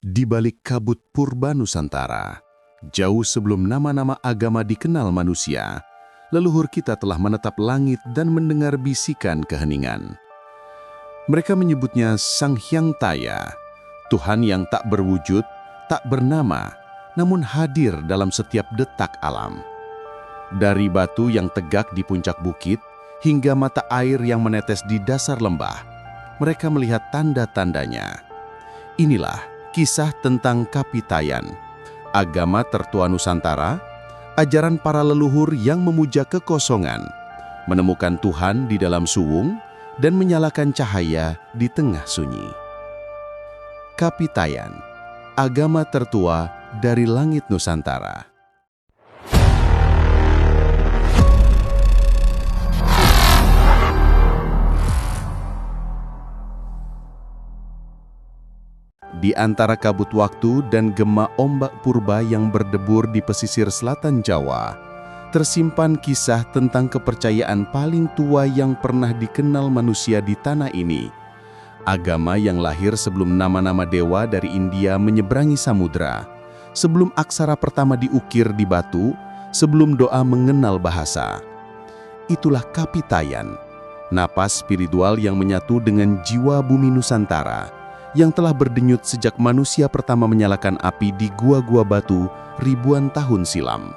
Di balik kabut purba Nusantara, jauh sebelum nama-nama agama dikenal manusia, leluhur kita telah menatap langit dan mendengar bisikan keheningan. Mereka menyebutnya Sang Hyang Taya, Tuhan yang tak berwujud, tak bernama, namun hadir dalam setiap detak alam. Dari batu yang tegak di puncak bukit, hingga mata air yang menetes di dasar lembah, mereka melihat tanda-tandanya. Inilah kisah tentang Kapitayan, agama tertua Nusantara, ajaran para leluhur yang memuja kekosongan, menemukan Tuhan di dalam suwung, dan menyalakan cahaya di tengah sunyi. Kapitayan, agama tertua dari langit Nusantara. Di antara kabut waktu dan gema ombak purba yang berdebur di pesisir selatan Jawa, tersimpan kisah tentang kepercayaan paling tua yang pernah dikenal manusia di tanah ini. Agama yang lahir sebelum nama-nama dewa dari India menyeberangi samudra, sebelum aksara pertama diukir di batu, sebelum doa mengenal bahasa. Itulah Kapitayan, napas spiritual yang menyatu dengan jiwa bumi Nusantara, yang telah berdenyut sejak manusia pertama menyalakan api di gua-gua batu ribuan tahun silam.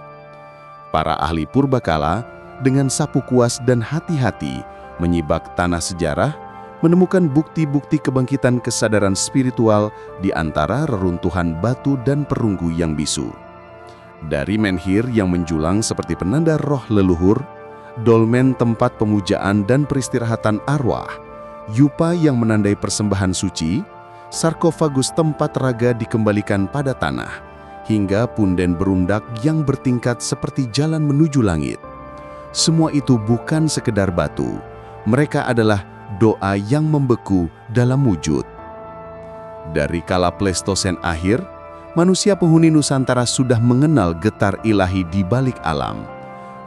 Para ahli purbakala dengan sapu kuas dan hati-hati menyibak tanah sejarah, menemukan bukti-bukti kebangkitan kesadaran spiritual di antara reruntuhan batu dan perunggu yang bisu. Dari menhir yang menjulang seperti penanda roh leluhur, dolmen tempat pemujaan dan peristirahatan arwah, yupa yang menandai persembahan suci, sarkofagus tempat raga dikembalikan pada tanah, hingga punden berundak yang bertingkat seperti jalan menuju langit. Semua itu bukan sekedar batu, mereka adalah doa yang membeku dalam wujud. Dari kala Pleistosen akhir, manusia penghuni Nusantara sudah mengenal getar ilahi di balik alam.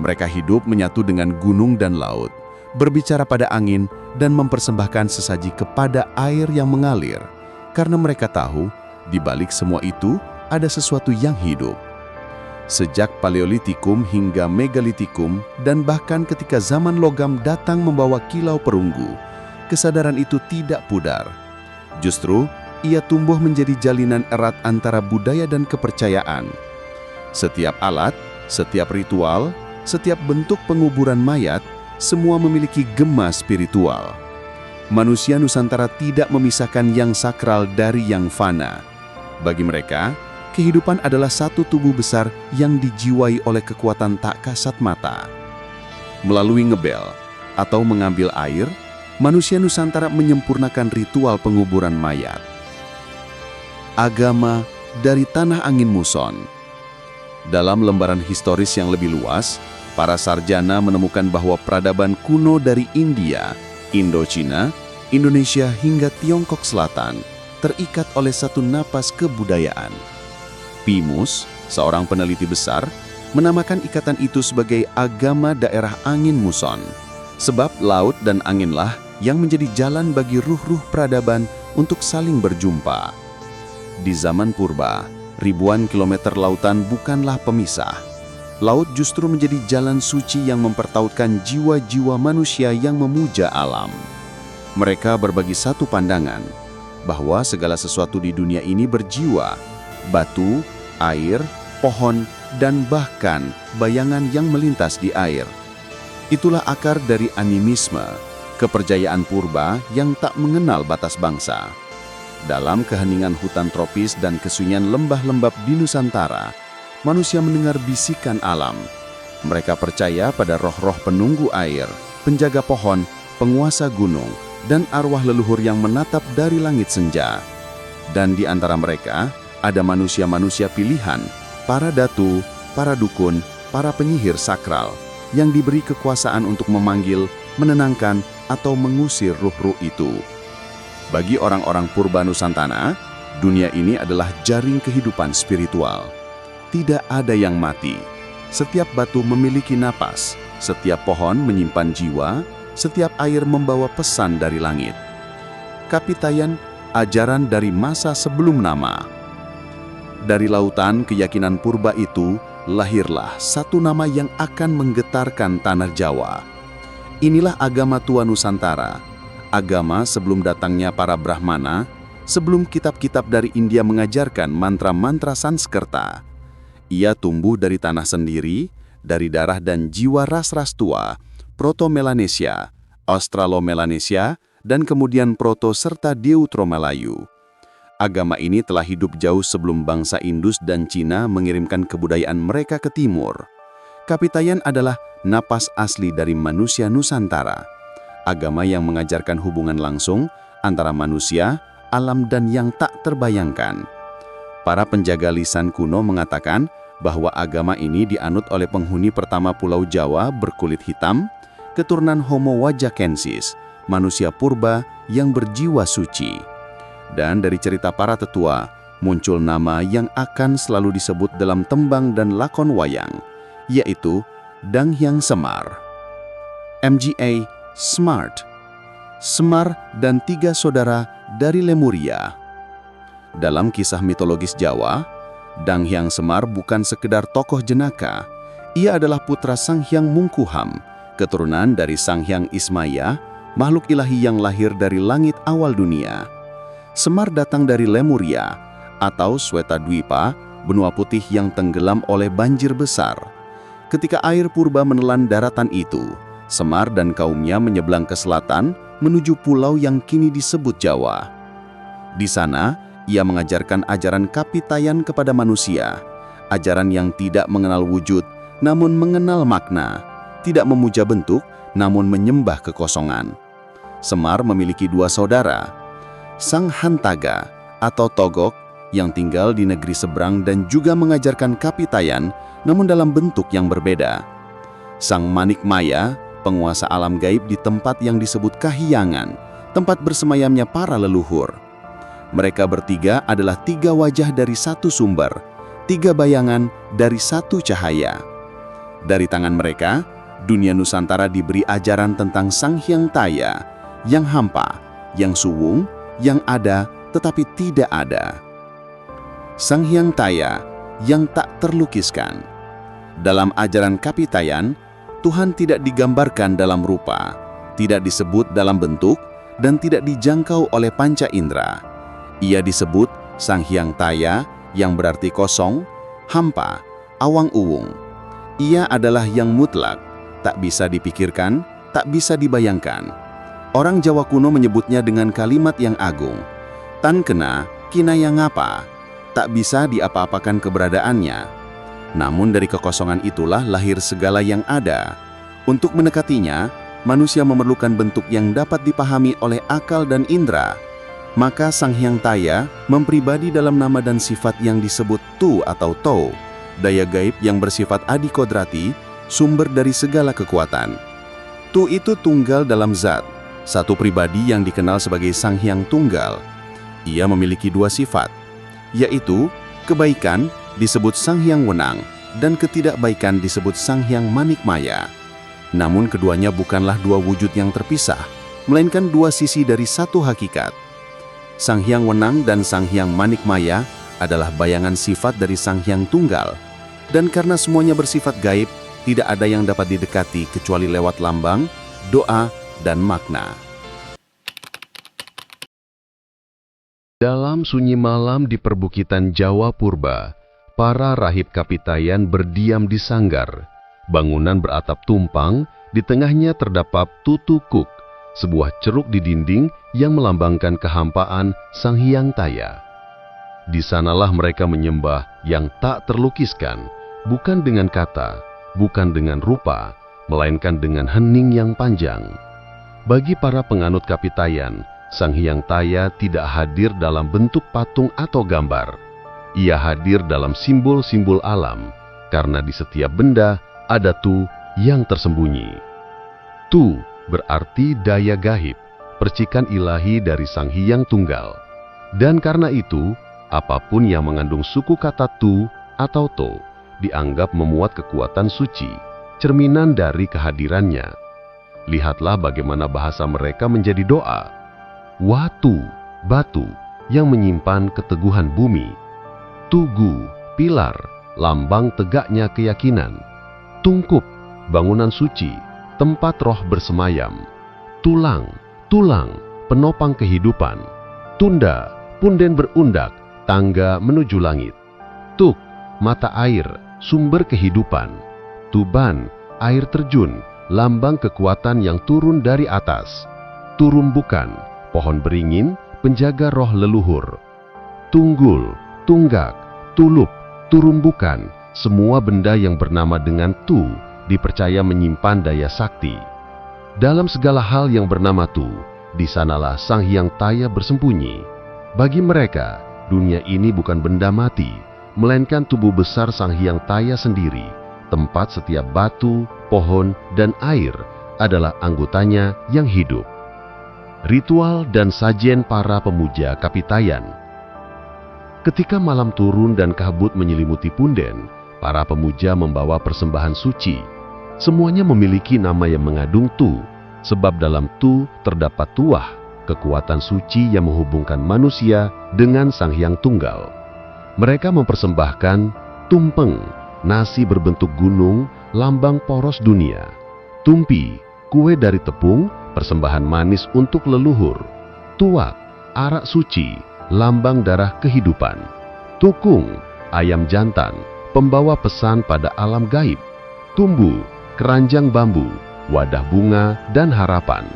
Mereka hidup menyatu dengan gunung dan laut, berbicara pada angin dan mempersembahkan sesaji kepada air yang mengalir. Karena mereka tahu, di balik semua itu ada sesuatu yang hidup. Sejak Paleolitikum hingga Megalitikum, dan bahkan ketika zaman logam datang membawa kilau perunggu, kesadaran itu tidak pudar. Justru, ia tumbuh menjadi jalinan erat antara budaya dan kepercayaan. Setiap alat, setiap ritual, setiap bentuk penguburan mayat, semua memiliki gema spiritual. Manusia Nusantara tidak memisahkan yang sakral dari yang fana. Bagi mereka, kehidupan adalah satu tubuh besar yang dijiwai oleh kekuatan tak kasat mata. Melalui ngebel atau mengambil air, manusia Nusantara menyempurnakan ritual penguburan mayat. Agama dari tanah angin muson. Dalam lembaran historis yang lebih luas, para sarjana menemukan bahwa peradaban kuno dari India, Indochina, Indonesia hingga Tiongkok Selatan terikat oleh satu napas kebudayaan. Pimus, seorang peneliti besar, menamakan ikatan itu sebagai agama daerah angin muson, sebab laut dan anginlah yang menjadi jalan bagi ruh-ruh peradaban untuk saling berjumpa. Di zaman purba, ribuan kilometer lautan bukanlah pemisah. Laut justru menjadi jalan suci yang mempertautkan jiwa-jiwa manusia yang memuja alam. Mereka berbagi satu pandangan, bahwa segala sesuatu di dunia ini berjiwa, batu, air, pohon, dan bahkan bayangan yang melintas di air. Itulah akar dari animisme, kepercayaan purba yang tak mengenal batas bangsa. Dalam keheningan hutan tropis dan kesunyian lembah-lembab di Nusantara, manusia mendengar bisikan alam. Mereka percaya pada roh-roh penunggu air, penjaga pohon, penguasa gunung, dan arwah leluhur yang menatap dari langit senja. Dan di antara mereka, ada manusia-manusia pilihan, para datu, para dukun, para penyihir sakral, yang diberi kekuasaan untuk memanggil, menenangkan, atau mengusir ruh-ruh itu. Bagi orang-orang purba Nusantara, dunia ini adalah jaring kehidupan spiritual. Tidak ada yang mati. Setiap batu memiliki napas, setiap pohon menyimpan jiwa, setiap air membawa pesan dari langit. Kapitayan, ajaran dari masa sebelum nama, Dari lautan keyakinan purba itu, lahirlah satu nama yang akan menggetarkan tanah Jawa. Inilah agama Tua Nusantara, agama sebelum datangnya para Brahmana, sebelum kitab-kitab dari India mengajarkan mantra-mantra Sanskerta. Ia tumbuh dari tanah sendiri, dari darah dan jiwa ras-ras tua, Proto-Melanesia, Australo-Melanesia, dan kemudian Proto serta Deutero-Melayu. Agama ini telah hidup jauh sebelum bangsa Indus dan Cina mengirimkan kebudayaan mereka ke timur. Kapitayan adalah napas asli dari manusia Nusantara. Agama yang mengajarkan hubungan langsung antara manusia, alam dan yang tak terbayangkan. Para penjaga lisan kuno mengatakan bahwa agama ini dianut oleh penghuni pertama Pulau Jawa berkulit hitam, keturunan Homo wajakensis, manusia purba yang berjiwa suci. Dan dari cerita para tetua, muncul nama yang akan selalu disebut dalam tembang dan lakon wayang, yaitu Dang Hyang Semar. MGA Smart, Semar dan 3 saudara dari Lemuria. Dalam kisah mitologis Jawa, Dang Hyang Semar bukan sekedar tokoh jenaka. Ia adalah putra Sang Hyang Mungkuham, keturunan dari Sang Hyang Ismaya, makhluk ilahi yang lahir dari langit awal dunia. Semar datang dari Lemuria, atau Swetadwipa, benua putih yang tenggelam oleh banjir besar. Ketika air purba menelan daratan itu, Semar dan kaumnya menyeberang ke selatan menuju pulau yang kini disebut Jawa. Di sana, ia mengajarkan ajaran kapitayan kepada manusia, ajaran yang tidak mengenal wujud, namun mengenal makna, tidak memuja bentuk, namun menyembah kekosongan. Semar memiliki 2 saudara, Sang Hantaga atau Togok yang tinggal di negeri seberang dan juga mengajarkan kapitayan namun dalam bentuk yang berbeda. Sang Manikmaya, penguasa alam gaib di tempat yang disebut Kahyangan, tempat bersemayamnya para leluhur. Mereka bertiga adalah 3 wajah dari satu sumber, 3 bayangan dari satu cahaya. Dari tangan mereka, dunia Nusantara diberi ajaran tentang Sang Hyang Taya, yang hampa, yang suwung, yang ada tetapi tidak ada. Sang Hyang Taya yang tak terlukiskan. Dalam ajaran kapitayan, Tuhan tidak digambarkan dalam rupa, tidak disebut dalam bentuk, dan tidak dijangkau oleh panca indera. Ia disebut Sang Hyang Taya yang berarti kosong, hampa, awang-uwung. Ia adalah yang mutlak, tak bisa dipikirkan, tak bisa dibayangkan. Orang Jawa kuno menyebutnya dengan kalimat yang agung. Tan kena, kinaya ngapa, tak bisa diapa-apakan keberadaannya. Namun dari kekosongan itulah lahir segala yang ada. Untuk mendekatinya, manusia memerlukan bentuk yang dapat dipahami oleh akal dan indera. Maka Sang Hyang Taya mempribadi dalam nama dan sifat yang disebut Tu atau To, daya gaib yang bersifat adikodrati, sumber dari segala kekuatan. Tu itu tunggal dalam zat, satu pribadi yang dikenal sebagai Sang Hyang Tunggal. Ia memiliki 2 sifat, yaitu kebaikan disebut Sang Hyang Wenang dan ketidakbaikan disebut Sang Hyang Manikmaya. Namun keduanya bukanlah 2 wujud yang terpisah, melainkan 2 sisi dari satu hakikat. Sang Hyang Wenang dan Sang Hyang Manikmaya adalah bayangan sifat dari Sang Hyang Tunggal. Dan karena semuanya bersifat gaib, tidak ada yang dapat didekati kecuali lewat lambang, doa, dan makna. Dalam sunyi malam di perbukitan Jawa Purba, para rahib kapitayan berdiam di sanggar. Bangunan beratap tumpang, di tengahnya terdapat tutukuk, sebuah ceruk di dinding yang melambangkan kehampaan Sang Hyang Taya. Di sanalah mereka menyembah yang tak terlukiskan, bukan dengan kata, bukan dengan rupa, melainkan dengan hening yang panjang. Bagi para penganut kapitayan, Sang Hyang Taya tidak hadir dalam bentuk patung atau gambar. Ia hadir dalam simbol-simbol alam, karena di setiap benda ada Tu yang tersembunyi. Tu berarti daya gaib, percikan ilahi dari Sang Hyang Tunggal. Dan karena itu, apapun yang mengandung suku kata Tu atau To, dianggap memuat kekuatan suci, cerminan dari kehadirannya. Lihatlah bagaimana bahasa mereka menjadi doa. Watu, batu, yang menyimpan keteguhan bumi. Tugu, pilar, lambang tegaknya keyakinan. Tungkup, bangunan suci, tempat roh bersemayam. Tulang, tulang, penopang kehidupan. Tunda, punden berundak, tangga menuju langit. Tuk, mata air, sumber kehidupan. Tuban, air terjun, lambang kekuatan yang turun dari atas. Turumbukan, pohon beringin, penjaga roh leluhur. Tunggul, tunggak, tulup, turumbukan, semua benda yang bernama dengan Tu dipercaya menyimpan daya sakti. Dalam segala hal yang bernama Tu, di sanalah Sang Hyang Taya bersembunyi. Bagi mereka, dunia ini bukan benda mati, melainkan tubuh besar Sang Hyang Taya sendiri. Tempat setiap batu, pohon, dan air adalah anggotanya yang hidup. Ritual dan sajian para pemuja Kapitayan. Ketika malam turun dan kabut menyelimuti punden, para pemuja membawa persembahan suci. Semuanya memiliki nama yang mengandung Tu, sebab dalam Tu terdapat tuah, kekuatan suci yang menghubungkan manusia dengan Sang Hyang Tunggal. Mereka mempersembahkan tumpeng, nasi berbentuk gunung, lambang poros dunia. Tumpi, kue dari tepung, persembahan manis untuk leluhur. Tuak, arak suci, lambang darah kehidupan. Tukung, ayam jantan, pembawa pesan pada alam gaib. Tumbu, keranjang bambu, wadah bunga, dan harapan.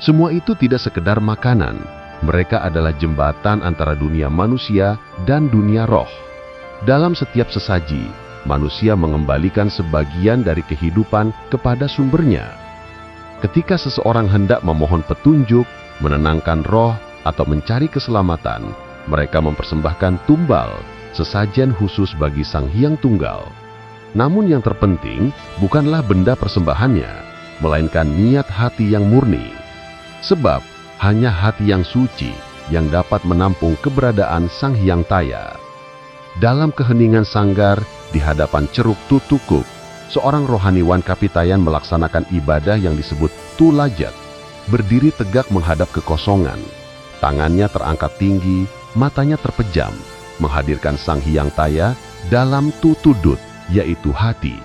Semua itu tidak sekedar makanan. Mereka adalah jembatan antara dunia manusia dan dunia roh. Dalam setiap sesaji, manusia mengembalikan sebagian dari kehidupan kepada sumbernya. Ketika seseorang hendak memohon petunjuk, menenangkan roh, atau mencari keselamatan, mereka mempersembahkan tumbal, sesajen khusus bagi Sang Hyang Tunggal. Namun yang terpenting bukanlah benda persembahannya, melainkan niat hati yang murni. Sebab hanya hati yang suci yang dapat menampung keberadaan Sang Hyang Taya. Dalam keheningan sanggar, di hadapan ceruk Tutukuk, seorang rohaniwan Kapitayan melaksanakan ibadah yang disebut Tulajat, berdiri tegak menghadap kekosongan. Tangannya terangkat tinggi, matanya terpejam, menghadirkan Sang Hyang Taya dalam tutudut, yaitu hati.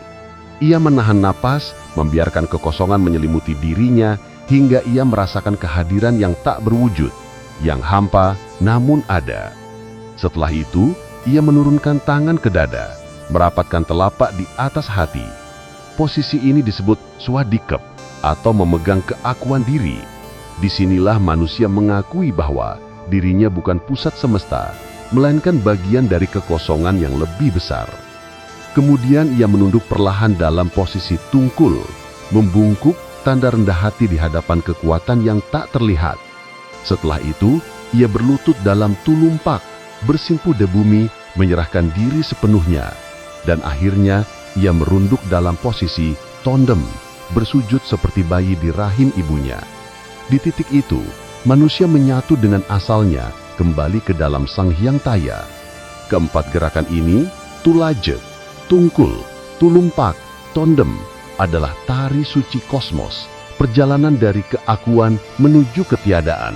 Ia menahan napas, membiarkan kekosongan menyelimuti dirinya, hingga ia merasakan kehadiran yang tak berwujud, yang hampa namun ada. Setelah itu, ia menurunkan tangan ke dada, merapatkan telapak di atas hati. Posisi ini disebut swadikep atau memegang keakuan diri. Disinilah manusia mengakui bahwa dirinya bukan pusat semesta, melainkan bagian dari kekosongan yang lebih besar. Kemudian ia menunduk perlahan dalam posisi tungkul, membungkuk tanda rendah hati di hadapan kekuatan yang tak terlihat. Setelah itu, ia berlutut dalam tulumpak, bersimpuh di bumi, menyerahkan diri sepenuhnya. Dan akhirnya ia merunduk dalam posisi tondem, bersujud seperti bayi di rahim ibunya. Di titik itu, manusia menyatu dengan asalnya, kembali ke dalam Sang Hyang Taya. Keempat gerakan ini, Tulajet, Tungkul, Tulumpak, Tondem, adalah tari suci kosmos, perjalanan dari keakuan menuju ketiadaan.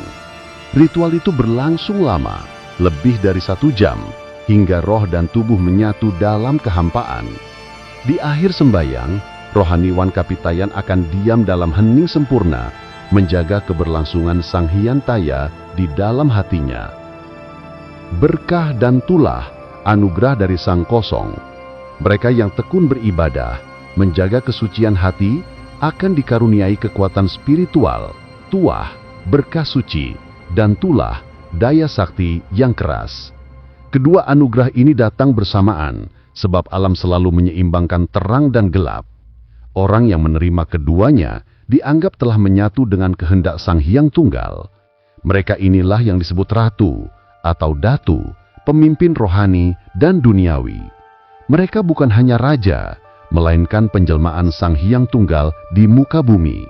Ritual itu berlangsung lama, lebih dari 1 jam, hingga roh dan tubuh menyatu dalam kehampaan. Di akhir sembayang, rohaniwan Kapitayan akan diam dalam hening sempurna, menjaga keberlangsungan Sang Hyang Taya di dalam hatinya. Berkah dan tulah, anugerah dari Sang Kosong. Mereka yang tekun beribadah, menjaga kesucian hati, akan dikaruniai kekuatan spiritual, tuah, berkah suci, dan tulah, daya sakti yang keras. Kedua anugerah ini datang bersamaan, sebab alam selalu menyeimbangkan terang dan gelap. Orang yang menerima keduanya dianggap telah menyatu dengan kehendak Sang Hyang Tunggal. Mereka inilah yang disebut ratu atau datu, pemimpin rohani dan duniawi. Mereka bukan hanya raja, melainkan penjelmaan Sang Hyang Tunggal di muka bumi.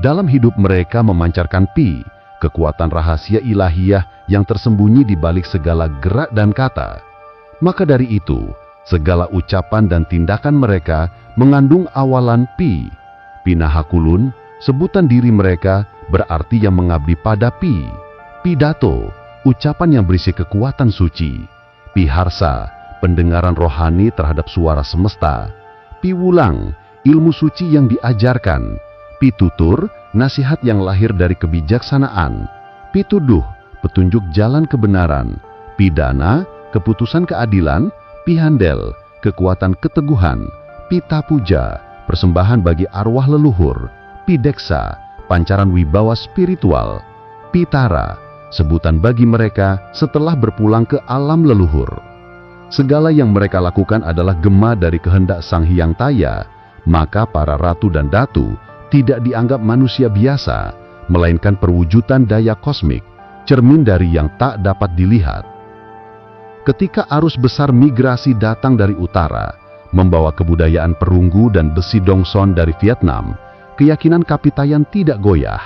Dalam hidup mereka memancarkan pi, kekuatan rahasia ilahiyah yang tersembunyi di balik segala gerak dan kata. Maka dari itu, segala ucapan dan tindakan mereka mengandung awalan pi. Pinahakulun, sebutan diri mereka, berarti yang mengabdi pada pi. Pidato, ucapan yang berisi kekuatan suci. Piharsa, pendengaran rohani terhadap suara semesta. Piwulang, ilmu suci yang diajarkan. Pitutur, nasihat yang lahir dari kebijaksanaan. Pituduh, petunjuk jalan kebenaran. Pidana, keputusan keadilan. Pihandel, kekuatan keteguhan. Pitapuja, persembahan bagi arwah leluhur. Pideksa, pancaran wibawa spiritual. Pitara, sebutan bagi mereka setelah berpulang ke alam leluhur. Segala yang mereka lakukan adalah gema dari kehendak Sang Hyang Taya, maka para ratu dan datu tidak dianggap manusia biasa, melainkan perwujudan daya kosmik, cermin dari yang tak dapat dilihat. Ketika arus besar migrasi datang dari utara, membawa kebudayaan perunggu dan besi Dongson dari Vietnam, keyakinan Kapitayan tidak goyah.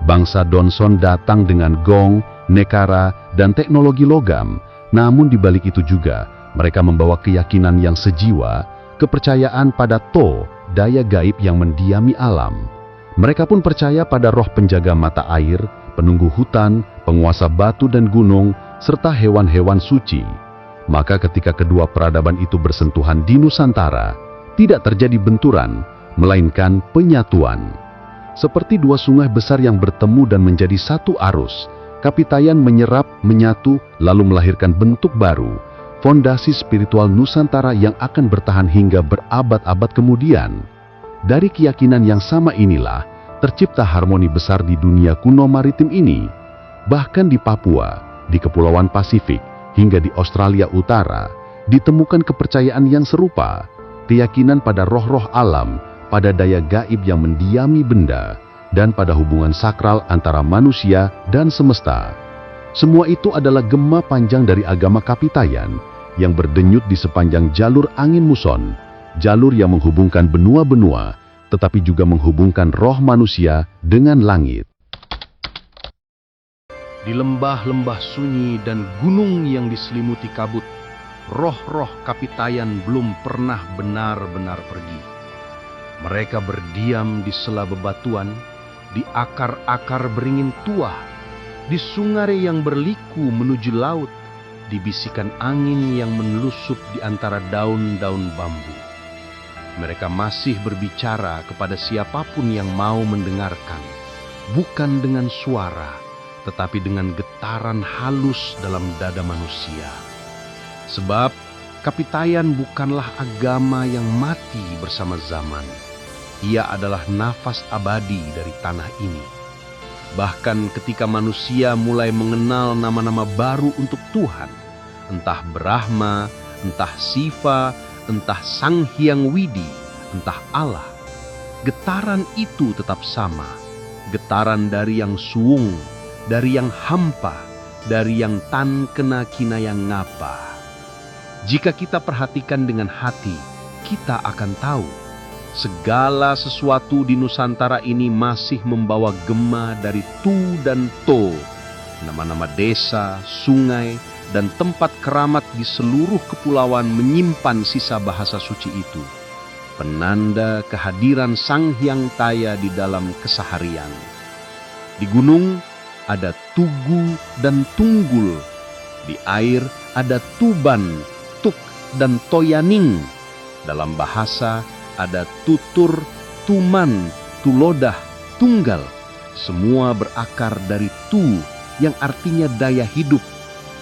Bangsa Donson datang dengan gong, nekara, dan teknologi logam, namun di balik itu juga, mereka membawa keyakinan yang sejiwa, kepercayaan pada To, daya gaib yang mendiami alam. Mereka pun percaya pada roh penjaga mata air, penunggu hutan, penguasa batu dan gunung, serta hewan-hewan suci. Maka ketika kedua peradaban itu bersentuhan di Nusantara, tidak terjadi benturan, melainkan penyatuan. Seperti dua sungai besar yang bertemu dan menjadi satu arus, Kapitayan menyerap, menyatu, lalu melahirkan bentuk baru, fondasi spiritual Nusantara yang akan bertahan hingga berabad-abad kemudian. Dari keyakinan yang sama inilah, tercipta harmoni besar di dunia kuno maritim ini. Bahkan di Papua, di Kepulauan Pasifik, hingga di Australia Utara, ditemukan kepercayaan yang serupa, keyakinan pada roh-roh alam, pada daya gaib yang mendiami benda, dan pada hubungan sakral antara manusia dan semesta. Semua itu adalah gema panjang dari agama Kapitayan yang berdenyut di sepanjang jalur angin muson, jalur yang menghubungkan benua-benua, tetapi juga menghubungkan roh manusia dengan langit. Di lembah-lembah sunyi dan gunung yang diselimuti kabut, roh-roh Kapitayan belum pernah benar-benar pergi. Mereka berdiam di sela bebatuan, di akar-akar beringin tua, di sungai yang berliku menuju laut, di bisikan angin yang menelusup di antara daun-daun bambu. Mereka masih berbicara kepada siapapun yang mau mendengarkan, bukan dengan suara, tetapi dengan getaran halus dalam dada manusia. Sebab Kapitayan bukanlah agama yang mati bersama zaman. Ia adalah nafas abadi dari tanah ini. Bahkan ketika manusia mulai mengenal nama-nama baru untuk Tuhan, entah Brahma, entah Siva, entah Sang Hyang Widi, entah Allah, getaran itu tetap sama. Getaran dari yang suwung, dari yang hampa, dari yang tan kena kina yang ngapa. Jika kita perhatikan dengan hati, kita akan tahu segala sesuatu di Nusantara ini masih membawa gema dari Tu dan To, nama-nama desa, sungai, dan tempat keramat di seluruh kepulauan menyimpan sisa bahasa suci itu, penanda kehadiran Sang Hyang Taya di dalam keseharian. Di gunung ada Tugu dan Tunggul, di air ada Tuban, Tuk, dan Toyaning. Dalam bahasa ada Tutur, Tuman, Tulodah, Tunggal. Semua berakar dari Tu yang artinya daya hidup,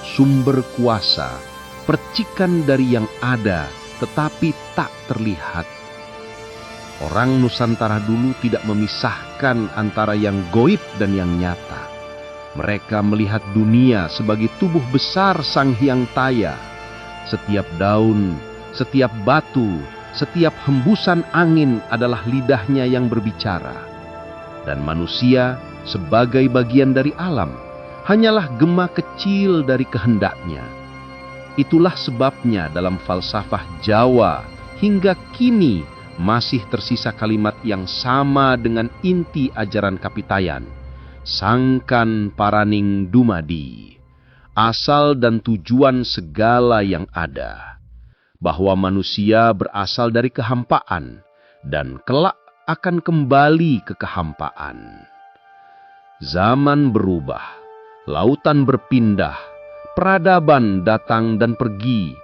sumber kuasa, percikan dari yang ada tetapi tak terlihat. Orang Nusantara dulu tidak memisahkan antara yang goib dan yang nyata. Mereka melihat dunia sebagai tubuh besar Sang Hyang Taya. Setiap daun, setiap batu, setiap hembusan angin adalah lidahnya yang berbicara. Dan manusia sebagai bagian dari alam, hanyalah gema kecil dari kehendaknya. Itulah sebabnya dalam falsafah Jawa hingga kini masih tersisa kalimat yang sama dengan inti ajaran Kapitayan. Sangkan paraning dumadi, asal dan tujuan segala yang ada. Bahwa manusia berasal dari kehampaan dan kelak akan kembali ke kehampaan. Zaman berubah, lautan berpindah, peradaban datang dan pergi,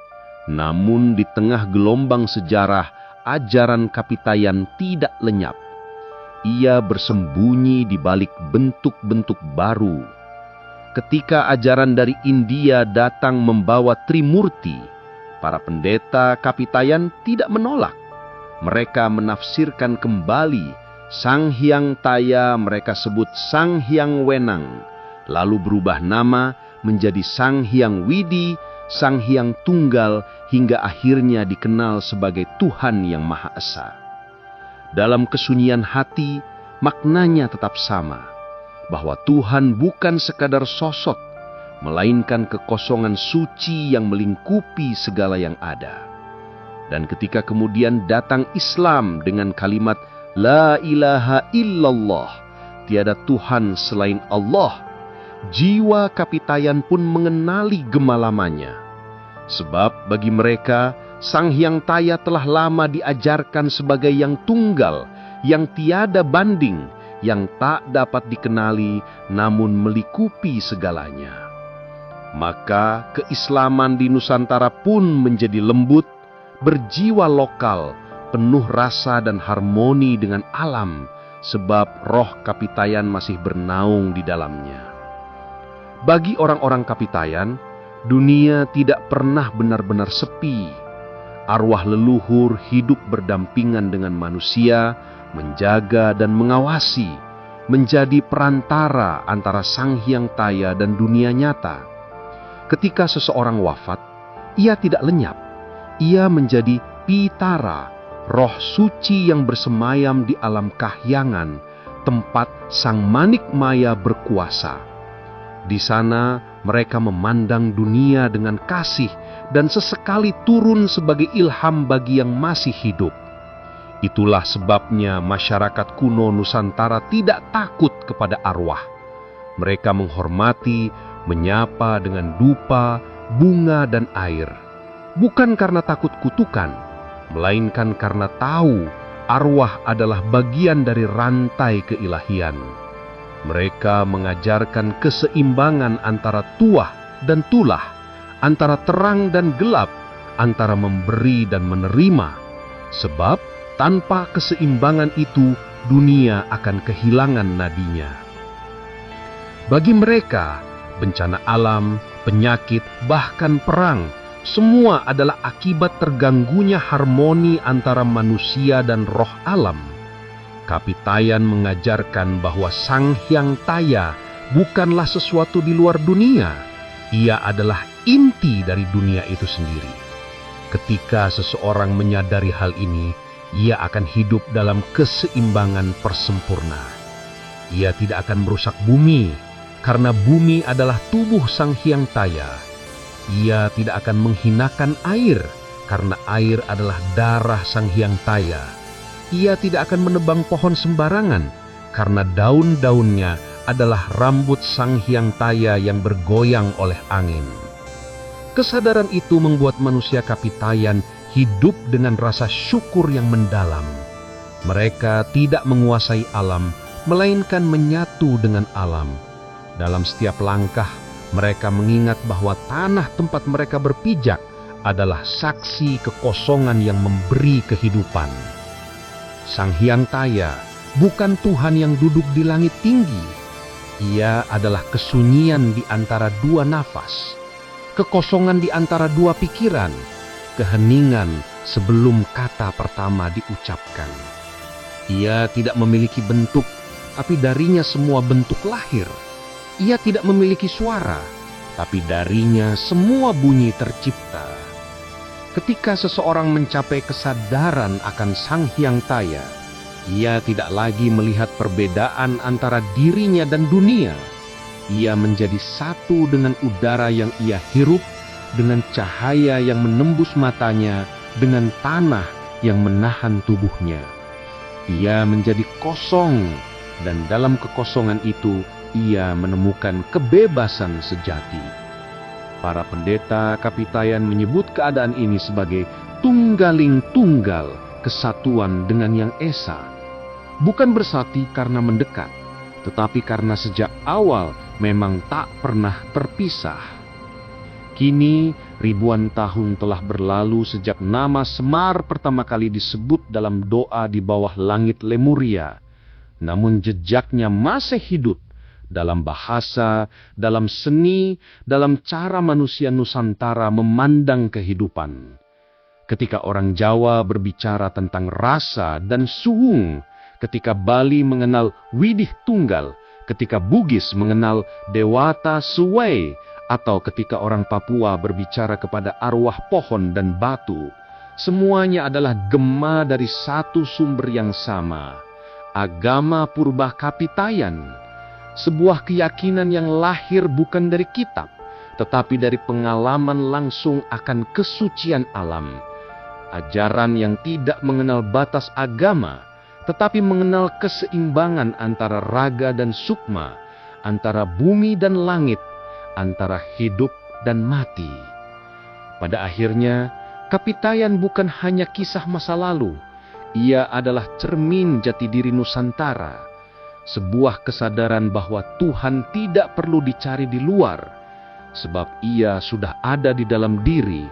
namun di tengah gelombang sejarah, ajaran Kapitayan tidak lenyap. Ia bersembunyi di balik bentuk-bentuk baru. Ketika ajaran dari India datang membawa Trimurti, para pendeta Kapitayan tidak menolak. Mereka menafsirkan kembali Sang Hyang Taya, mereka sebut Sang Hyang Wenang, lalu berubah nama menjadi Sang Hyang Widi, Sang Hyang Tunggal, hingga akhirnya dikenal sebagai Tuhan yang Maha Esa. Dalam kesunyian hati, maknanya tetap sama, bahwa Tuhan bukan sekadar sosok, melainkan kekosongan suci yang melingkupi segala yang ada. Dan ketika kemudian datang Islam dengan kalimat La ilaha illallah, tiada Tuhan selain Allah, jiwa Kapitayan pun mengenali gemalamannya. Sebab bagi mereka, Sang Hyang Taya telah lama diajarkan sebagai yang tunggal, yang tiada banding, yang tak dapat dikenali namun melingkupi segalanya. Maka keislaman di Nusantara pun menjadi lembut, berjiwa lokal, penuh rasa dan harmoni dengan alam, sebab roh Kapitayan masih bernaung di dalamnya. Bagi orang-orang Kapitayan, dunia tidak pernah benar-benar sepi. Arwah leluhur hidup berdampingan dengan manusia, menjaga dan mengawasi, menjadi perantara antara Sang Hyang Taya dan dunia nyata. Ketika seseorang wafat, ia tidak lenyap. Ia menjadi pitara, roh suci yang bersemayam di alam kahyangan, tempat Sang Manik Maya berkuasa. Di sana mereka memandang dunia dengan kasih dan sesekali turun sebagai ilham bagi yang masih hidup. Itulah sebabnya masyarakat kuno Nusantara tidak takut kepada arwah. Mereka menghormati, menyapa dengan dupa, bunga dan air. Bukan karena takut kutukan, melainkan karena tahu arwah adalah bagian dari rantai keilahian. Mereka mengajarkan keseimbangan antara tuah dan tulah, antara terang dan gelap, antara memberi dan menerima. Sebab tanpa keseimbangan itu, dunia akan kehilangan nadinya. Bagi mereka, bencana alam, penyakit, bahkan perang, semua adalah akibat terganggunya harmoni antara manusia dan roh alam. Kapitayan mengajarkan bahwa Sang Hyang Taya bukanlah sesuatu di luar dunia. Ia adalah inti dari dunia itu sendiri. Ketika seseorang menyadari hal ini, ia akan hidup dalam keseimbangan persempurna. Ia tidak akan merusak bumi, karena bumi adalah tubuh Sang Hyang Taya. Ia tidak akan menghinakan air, karena air adalah darah Sang Hyang Taya. Ia tidak akan menebang pohon sembarangan, karena daun-daunnya adalah rambut Sang Hyang Taya yang bergoyang oleh angin. Kesadaran itu membuat manusia Kapitayan hidup dengan rasa syukur yang mendalam. Mereka tidak menguasai alam, melainkan menyatu dengan alam. Dalam setiap langkah, mereka mengingat bahwa tanah tempat mereka berpijak adalah saksi kekosongan yang memberi kehidupan. Sang Hyang Taya bukan Tuhan yang duduk di langit tinggi. Ia adalah kesunyian di antara dua nafas, kekosongan di antara dua pikiran, keheningan sebelum kata pertama diucapkan. Ia tidak memiliki bentuk, tapi darinya semua bentuk lahir. Ia tidak memiliki suara, tapi darinya semua bunyi tercipta. Ketika seseorang mencapai kesadaran akan Sang Hyang Taya, ia tidak lagi melihat perbedaan antara dirinya dan dunia. Ia menjadi satu dengan udara yang ia hirup, dengan cahaya yang menembus matanya, dengan tanah yang menahan tubuhnya. Ia menjadi kosong, dan dalam kekosongan itu ia menemukan kebebasan sejati. Para pendeta Kapitayan menyebut keadaan ini sebagai tunggaling tunggal, kesatuan dengan Yang Esa. Bukan bersati karena mendekat, tetapi karena sejak awal memang tak pernah terpisah. Kini, ribuan tahun telah berlalu sejak nama Semar pertama kali disebut dalam doa di bawah langit Lemuria. Namun jejaknya masih hidup dalam bahasa, dalam seni, dalam cara manusia Nusantara memandang kehidupan. Ketika orang Jawa berbicara tentang rasa dan suwung, ketika Bali mengenal Widih Tunggal, ketika Bugis mengenal Dewata Suwei, atau ketika orang Papua berbicara kepada arwah pohon dan batu, semuanya adalah gema dari satu sumber yang sama, agama purba Kapitayan, sebuah keyakinan yang lahir bukan dari kitab, tetapi dari pengalaman langsung akan kesucian alam, ajaran yang tidak mengenal batas agama, tetapi mengenal keseimbangan antara raga dan sukma, antara bumi dan langit, antara hidup dan mati. Pada akhirnya, Kapitayan bukan hanya kisah masa lalu. Ia adalah cermin jati diri Nusantara. Sebuah kesadaran bahwa Tuhan tidak perlu dicari di luar, sebab Ia sudah ada di dalam diri,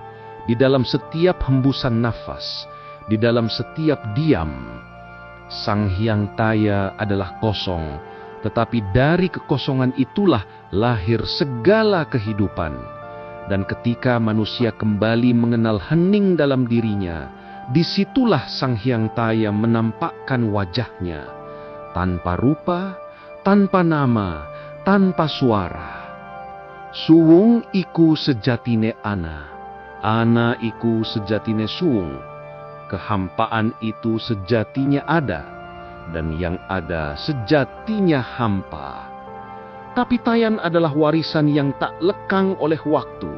di dalam setiap hembusan nafas, di dalam setiap diam. Sang Hyang Taya adalah kosong, tetapi dari kekosongan itulah lahir segala kehidupan. Dan ketika manusia kembali mengenal hening dalam dirinya, disitulah Sang Hyang Taya menampakkan wajahnya, tanpa rupa, tanpa nama, tanpa suara. Suwung iku sejatine ana, ana iku sejatine suwung. Kehampaan itu sejatinya ada, dan yang ada sejatinya hampa. Kapitayan adalah warisan yang tak lekang oleh waktu,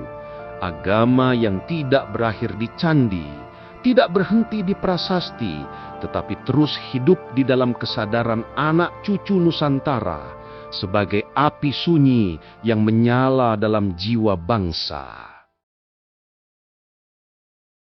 agama yang tidak berakhir di candi, tidak berhenti di prasasti, tetapi terus hidup di dalam kesadaran anak cucu Nusantara sebagai api sunyi yang menyala dalam jiwa bangsa.